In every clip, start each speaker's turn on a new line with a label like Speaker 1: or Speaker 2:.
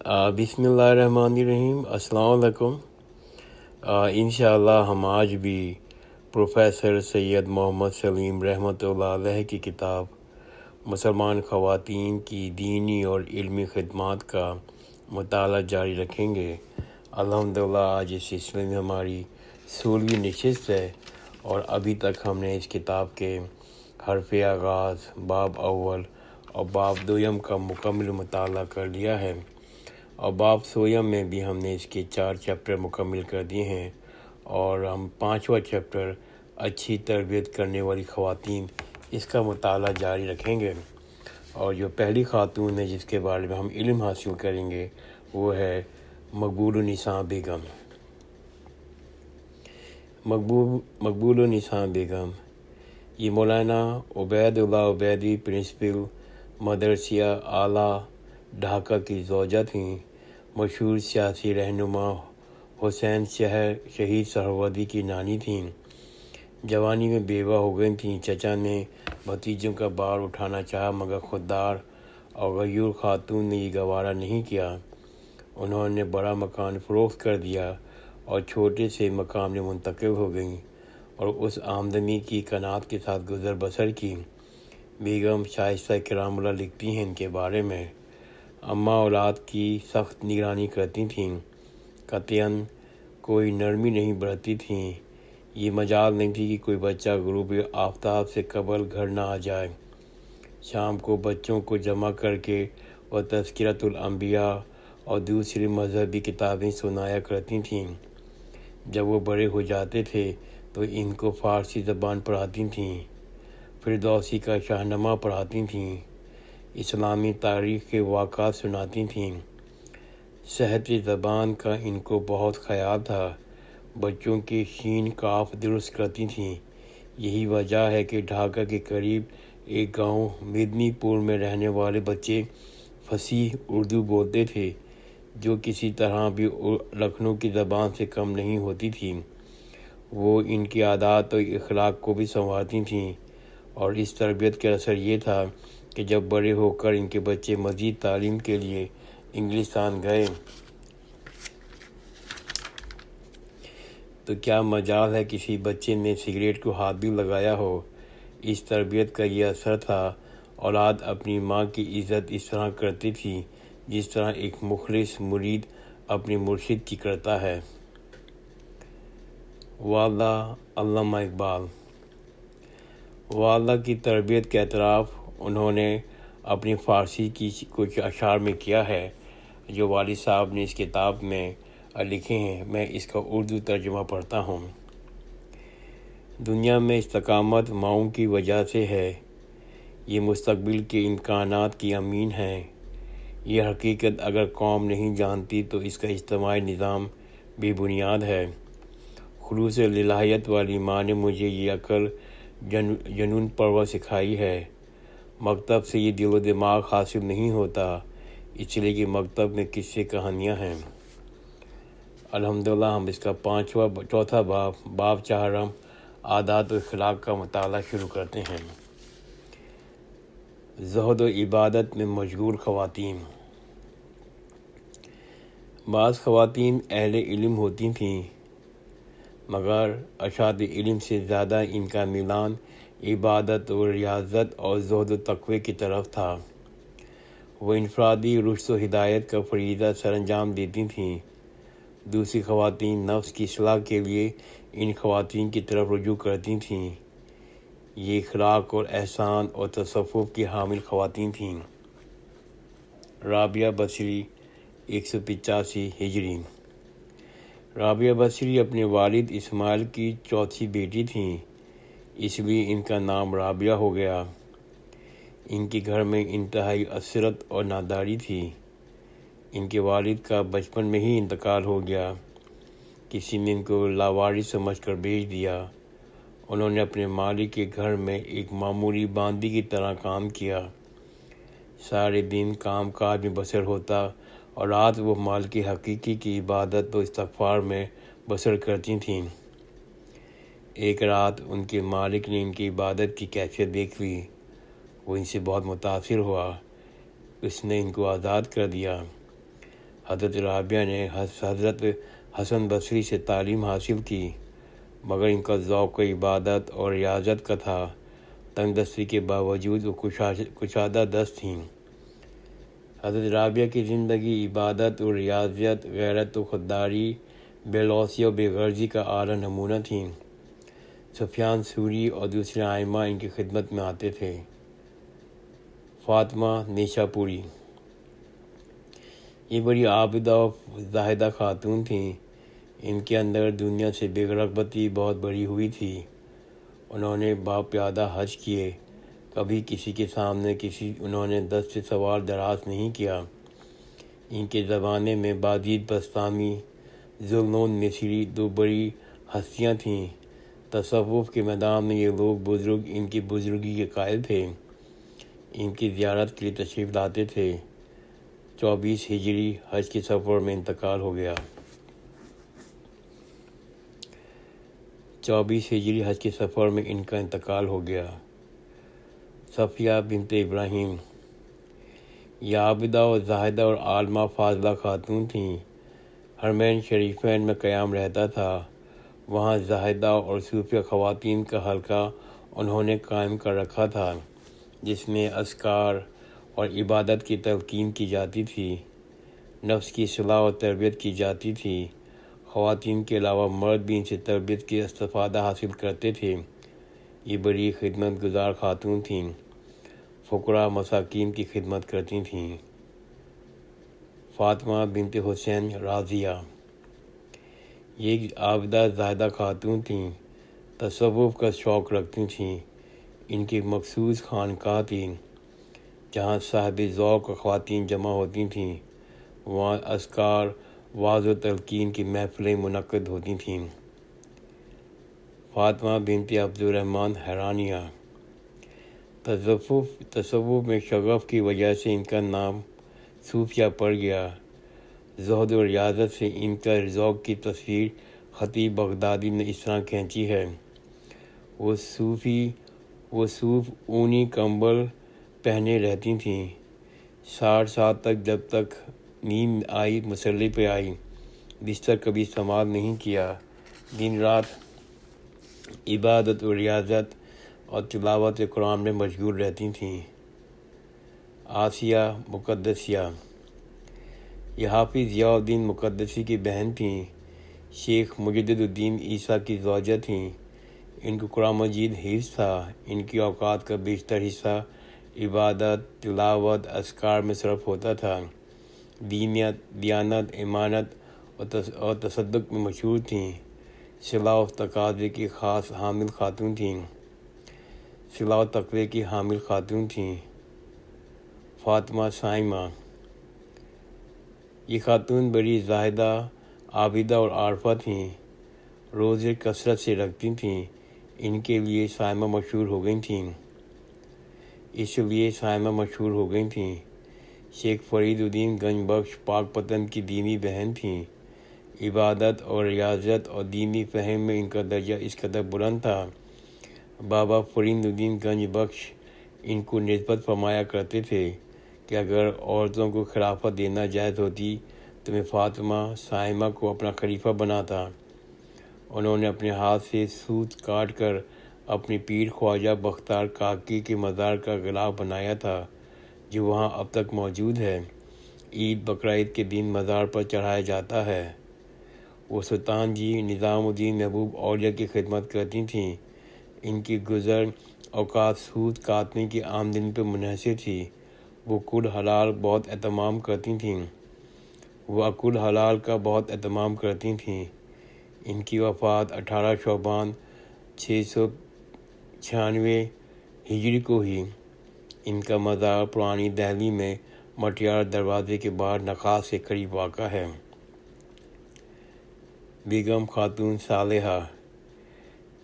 Speaker 1: بسم اللہ الرحمن الرحیم۔ السلام علیکم۔ انشاءاللہ ہم آج بھی پروفیسر سید محمد سلیم رحمۃ اللہ علیہ کی کتاب مسلمان خواتین کی دینی اور علمی خدمات کا مطالعہ جاری رکھیں گے۔ الحمدللہ آج اس سلسلے میں ہماری 16ویں نشست ہے اور ابھی تک ہم نے اس کتاب کے حرف آغاز، باب اول اور باب دوم کا مکمل مطالعہ کر لیا ہے، اور باب سوم میں بھی ہم نے اس کے 4 چیپٹر مکمل کر دیے ہیں، اور ہم 5واں چیپٹر اچھی تربیت کرنے والی خواتین اس کا مطالعہ جاری رکھیں گے۔ اور جو پہلی خاتون ہے جس کے بارے میں ہم علم حاصل کریں گے وہ ہے مقبول النساء بیگم۔ مقبول النساء بیگم یہ مولانا عبید اللہ عبیدی پرنسپل مدرسہ اعلیٰ ڈھاکہ کی زوجہ تھیں۔ مشہور سیاسی رہنما حسین شہید سہروردی کی نانی تھیں۔ جوانی میں بیوہ ہو گئی تھیں۔ چچا نے بھتیجوں کا بار اٹھانا چاہا مگر خوددار اور غیور خاتون نے یہ گوارا نہیں کیا۔ انہوں نے بڑا مکان فروخت کر دیا اور چھوٹے سے مقام میں منتقل ہو گئیں اور اس آمدنی کی قناعت کے ساتھ گزر بسر کی۔ بیگم شائستہ کرام اللہ لکھتی ہیں ان کے بارے میں، اماں اولاد کی سخت نگرانی کرتی تھیں، قطعاً کوئی نرمی نہیں برتتی تھیں۔ یہ مجال نہیں تھی کہ کوئی بچہ غروب آفتاب سے قبل گھر نہ آ جائے۔ شام کو بچوں کو جمع کر کے وہ تذکرۃ الانبیاء اور دوسری مذہبی کتابیں سنایا کرتی تھیں۔ جب وہ بڑے ہو جاتے تھے تو ان کو فارسی زبان پڑھاتی تھیں، فردوسی کا شاہنامہ پڑھاتی تھیں، اسلامی تاریخ کے واقعات سناتی تھیں۔ صحت زبان کا ان کو بہت خیال تھا۔ بچوں کے شین کاف درست کرتی تھیں۔ یہی وجہ ہے کہ ڈھاکہ کے قریب ایک گاؤں مدنی پور میں رہنے والے بچے فصیح اردو بولتے تھے، جو کسی طرح بھی لکھنؤ کی زبان سے کم نہیں ہوتی تھی۔ وہ ان کی عادات اور اخلاق کو بھی سنوارتی تھیں، اور اس تربیت کا اثر یہ تھا کہ جب بڑے ہو کر ان کے بچے مزید تعلیم کے لیے انگلستان گئے تو کیا مجال ہے کسی بچے نے سگریٹ کو ہاتھ بھی لگایا ہو۔ اس تربیت کا یہ اثر تھا۔ اولاد اپنی ماں کی عزت اس طرح کرتی تھی جس طرح ایک مخلص مرید اپنے مرشد کی کرتا ہے۔ والدہ علامہ اقبال۔ والدہ کی تربیت کا اعتراف انہوں نے اپنی فارسی کی کچھ اشعار میں کیا ہے جو والد صاحب نے اس کتاب میں لکھے ہیں۔ میں اس کا اردو ترجمہ پڑھتا ہوں۔ دنیا میں استقامت ماؤں کی وجہ سے ہے۔ یہ مستقبل کے امکانات کی امین ہیں۔ یہ حقیقت اگر قوم نہیں جانتی تو اس کا اجتماعی نظام بے بنیاد ہے۔ خلوص الہیت والی ماں نے مجھے یہ عقل جنون پرور سکھائی ہے۔ مکتب سے یہ دل و دماغ حاصل نہیں ہوتا، اس لیے کہ مکتب میں قصے کہانیاں ہیں۔ الحمدللہ ہم اس کا چوتھا باب چہارم عادات و اخلاق کا مطالعہ شروع کرتے ہیں۔ زہد و عبادت میں مشغول خواتین۔ بعض خواتین اہل علم ہوتی تھیں مگر اشاعت علم سے زیادہ ان کا میلان عبادت و ریاضت اور زہد و تقوی کی طرف تھا۔ وہ انفرادی رشد و ہدایت کا فریضہ سر انجام دیتی تھیں۔ دوسری خواتین نفس کی اصلاح کے لیے ان خواتین کی طرف رجوع کرتی تھیں۔ یہ اخلاق اور احسان اور تصوف کی حامل خواتین تھیں۔ رابعہ بصری 185 ہجری۔ رابعہ بصری اپنے والد اسماعیل کی چوتھی بیٹی تھیں، اس لیے ان کا نام رابعہ ہو گیا۔ ان کے گھر میں انتہائی عسرت اور ناداری تھی۔ ان کے والد کا بچپن میں ہی انتقال ہو گیا۔ کسی نے ان کو لاوارث سمجھ کر بیچ دیا۔ انہوں نے اپنے مالک کے گھر میں ایک معمولی باندی کی طرح کام کیا۔ سارے دن کام کاج میں بسر ہوتا اور رات وہ مالک حقیقی کی عبادت و استغفار میں بسر کرتی تھیں۔ ایک رات ان کے مالک نے ان کی عبادت کی کیفیت دیکھ لی۔ وہ ان سے بہت متاثر ہوا۔ اس نے ان کو آزاد کر دیا۔ حضرت رابعہ نے حضرت حسن بصری سے تعلیم حاصل کی، مگر ان کا ذوق عبادت اور ریاضت کا تھا۔ تنگ دستی کے باوجود وہ کشادہ دست تھیں۔ حضرت رابعہ کی زندگی عبادت اور ریاضت، غیرت و خودداری، بے لوثی اور بے غرضی کا اعلیٰ نمونہ تھیں۔ سفیان ثوری اور دوسرے ائمہ ان کی خدمت میں آتے تھے۔ فاطمہ نیشا پوری، یہ بڑی عابدہ و زاہدہ خاتون تھیں۔ ان کے اندر دنیا سے بے رغبتی بہت بڑی ہوئی تھی۔ انہوں نے باپیادہ حج کیے، کبھی کسی کے سامنے انہوں نے دست سوال دراز نہیں کیا۔ ان کے زمانے میں بازید بسطامی، ذوالنون مصری دو بڑی ہستیاں تھیں۔ تصوف کے میدان میں یہ لوگ بزرگ ان کی بزرگی کے قائل تھے، ان کی زیارت کے لیے تشریف لاتے تھے۔ 24 ہجری حج کے سفر میں انتقال ہو گیا۔ 24 ہجری حج کے سفر میں ان کا انتقال ہو گیا۔ صفیہ بنت ابراہیم، یہ عابدہ و زاہدہ اور عالمہ فاضلہ خاتون تھیں۔ حرمین شریفین میں قیام رہتا تھا، وہاں زاہدہ اور صوفیہ خواتین کا حلقہ انہوں نے قائم کر رکھا تھا، جس میں اذکار اور عبادت کی تلقین کی جاتی تھی، نفس کی اصلاح و تربیت کی جاتی تھی۔ خواتین کے علاوہ مرد بھی ان سے تربیت کی استفادہ حاصل کرتے تھے۔ یہ بڑی خدمت گزار خاتون تھیں، فقراء مساکین کی خدمت کرتی تھیں۔ فاطمہ بنت حسین رازیہ، یہ ایک عابدہ زاہدہ خاتون تھیں، تصوف کا شوق رکھتی تھیں۔ ان کی مخصوص خانقاہ تھی، جہاں صاحب ذوق خواتین جمع ہوتی تھیں، وہاں اذکار، وعظ و تلقین کی محفلیں منعقد ہوتی تھیں۔ فاطمہ بنت عبد الرحمن حرانیہ، تصوف میں شغف کی وجہ سے ان کا نام صوفیہ پڑ گیا۔ زہد و ریاضت سے ان کا ذوق کی تصویر خطیب بغدادی نے اس طرح کھینچی ہے: وہ صوف اونی کمبل پہنے رہتی تھیں 60 سال تک، جب تک نیند آئی مسلح پہ آئی، بستر کبھی استعمال نہیں کیا، دن رات عبادت و ریاضت اور تلاوت قرآن میں مشغول رہتی تھیں۔ آسیہ مقدسیہ، یہ حافظ ضیاء الدین مقدسی کی بہن تھیں، شیخ مجدد الدین عیسیٰ کی زوجہ تھیں۔ ان کو قرآن مجید حفظ تھا۔ ان کی اوقات کا بیشتر حصہ عبادت، تلاوت، اذکار میں صرف ہوتا تھا۔ دیانت، ایمانت اور تصدق میں مشہور تھیں۔ صلاح و تقوی کی حامل خاتون تھیں۔ فاطمہ صائمہ، یہ خاتون بڑی زاہدہ، عابدہ اور عارفہ تھیں، روزے کثرت سے رکھتی تھیں۔ ان کے لیے صائمہ مشہور ہو گئی تھیں۔ شیخ فرید الدین گنج بخش پاک پتن کی دینی بہن تھیں۔ عبادت اور ریاضت اور دینی فہم میں ان کا درجہ اس قدر بلند تھا، بابا فرید الدین گنج بخش ان کو نسبت فرمایا کرتے تھے کہ اگر عورتوں کو خلافت دینا جائز ہوتی تو میں فاطمہ صائمہ کو اپنا خلیفہ بناتا۔ انہوں نے اپنے ہاتھ سے سوت کاٹ کر اپنی پیر خواجہ بختیار کاکی کے مزار کا غلاف بنایا تھا، جو وہاں اب تک موجود ہے۔ عید بقرعید کے دن مزار پر چڑھایا جاتا ہے۔ وہ سلطان جی نظام الدین محبوب اولیاء کی خدمت کرتی تھیں۔ ان کی گزر اوقات سود کاٹنے کی آمدنی پر منحصر تھی۔ وہ کل حلال کا بہت اہتمام کرتی تھیں۔ ان کی وفات 18 شعبان 696 ہجری کو ہوئی۔ ان کا مزار پرانی دہلی میں مٹیار دروازے کے باہر نخاس کے قریب واقع ہے۔ بیگم خاتون صالحہ،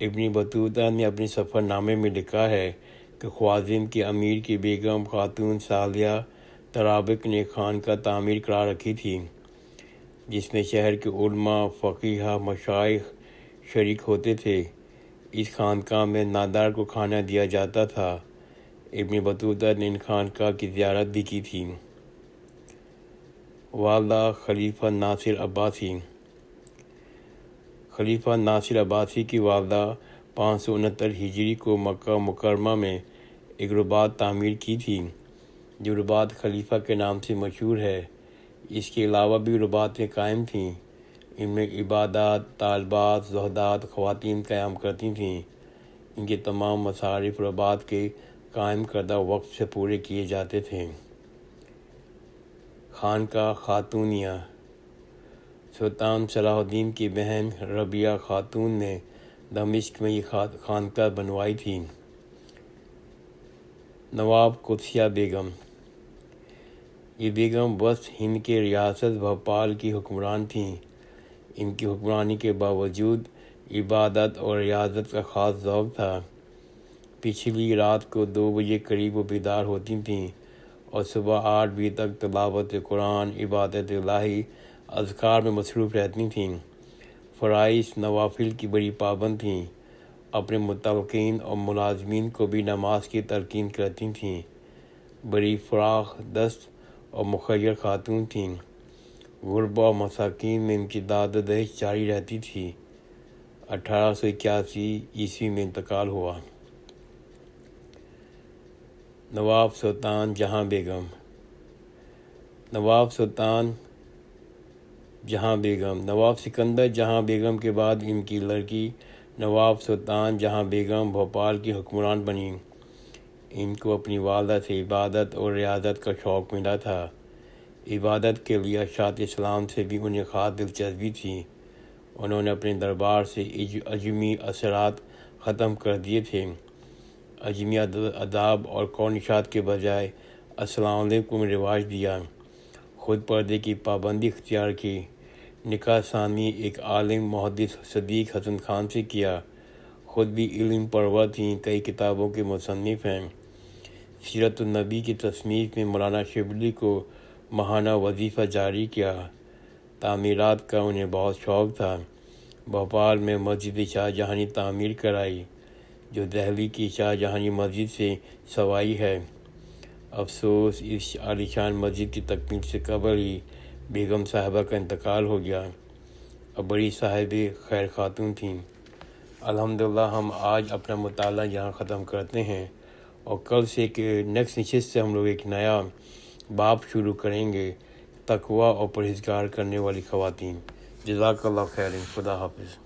Speaker 1: ابن بطوطہ نے اپنے سفر نامے میں لکھا ہے کہ خوازن کے امیر کی بیگم خاتون صالحہ طرابق نے خانقاہ تعمیر کرا رکھی تھی، جس میں شہر کے علماء، فقیہ، مشائخ شریک ہوتے تھے۔ اس خانقاہ میں نادار کو کھانا دیا جاتا تھا۔ ابن بطوطہ نے ان خانقاہ کی زیارت بھی کی تھی۔ والدہ خلیفہ ناصر عباسی کی والدہ 569 ہجری کو مکہ مکرمہ میں ایک رباط تعمیر کی تھی جو رباط خلیفہ کے نام سے مشہور ہے۔ اس کے علاوہ بھی رباطیں قائم تھیں۔ ان میں عبادات، طالبات، زہدات خواتین قیام کرتی تھیں۔ ان کے تمام مصارف رباط کے قائم کردہ وقت سے پورے کیے جاتے تھے۔ خانقاہ خاتونیہ سلطان صلاح الدین کی بہن ربیہ خاتون نے دمشق میں یہ خانقاہ بنوائی تھی۔ نواب قدسیہ بیگم یہ بیگم وسط ہند کے ریاست بھوپال کی حکمران تھیں۔ ان کی حکمرانی کے باوجود عبادت اور ریاضت کا خاص ذوق تھا۔ پچھلی رات کو 2 بجے قریب وہ بیدار ہوتی تھیں اور صبح 8 بجے تک تلاوت قرآن، عبادت الہی، اذکار میں مصروف رہتی تھیں۔ فرائض نوافل کی بڑی پابند تھیں۔ اپنے متوقعین اور ملازمین کو بھی نماز کی تلقین کرتی تھیں۔ بڑی فراخ دست اور مخیر خاتون تھیں۔ غربا اور مساکین میں ان کی داد و دہش جاری رہتی تھی۔ 1881 عیسوی میں انتقال ہوا۔ نواب سلطان جہاں بیگم نواب سکندر جہاں بیگم کے بعد ان کی لڑکی نواب سلطان جہاں بیگم بھوپال کی حکمران بنی۔ ان کو اپنی والدہ سے عبادت اور ریاضت کا شوق ملا تھا۔ عبادت کے لیے ارشاد اسلام سے بھی انہیں خاص دلچسپی تھی۔ انہوں نے اپنے دربار سے اجمی اثرات ختم کر دیے تھے۔ اجمی اداب اور قونشات کے بجائے السلام علیکم میں رواج دیا۔ خود پردے کی پابندی اختیار کی۔ نکاح ثانی ایک عالم محدث صدیق حسن خان سے کیا۔ خود بھی علم پرور تھیں، کئی کتابوں کے مصنف ہیں۔ سیرت النبی کی تصنیف میں مولانا شبلی کو ماہانہ وظیفہ جاری کیا۔ تعمیرات کا انہیں بہت شوق تھا۔ بھوپال میں مسجد شاہ جہانی تعمیر کرائی جو دہلی کی شاہ جہانی مسجد سے سوائی ہے۔ افسوس اس عالیشان مسجد کی تکمیل سے قبل ہی بیگم صاحبہ کا انتقال ہو گیا۔ اب بڑی صاحب خیر خاتون تھیں۔ الحمدللہ ہم آج اپنا مطالعہ یہاں ختم کرتے ہیں اور کل سے نیکسٹ نشست سے ہم لوگ ایک نیا باب شروع کریں گے، تقویٰ اور پرہیزگار کرنے والی خواتین۔ جزاک اللہ خیر، خدا حافظ۔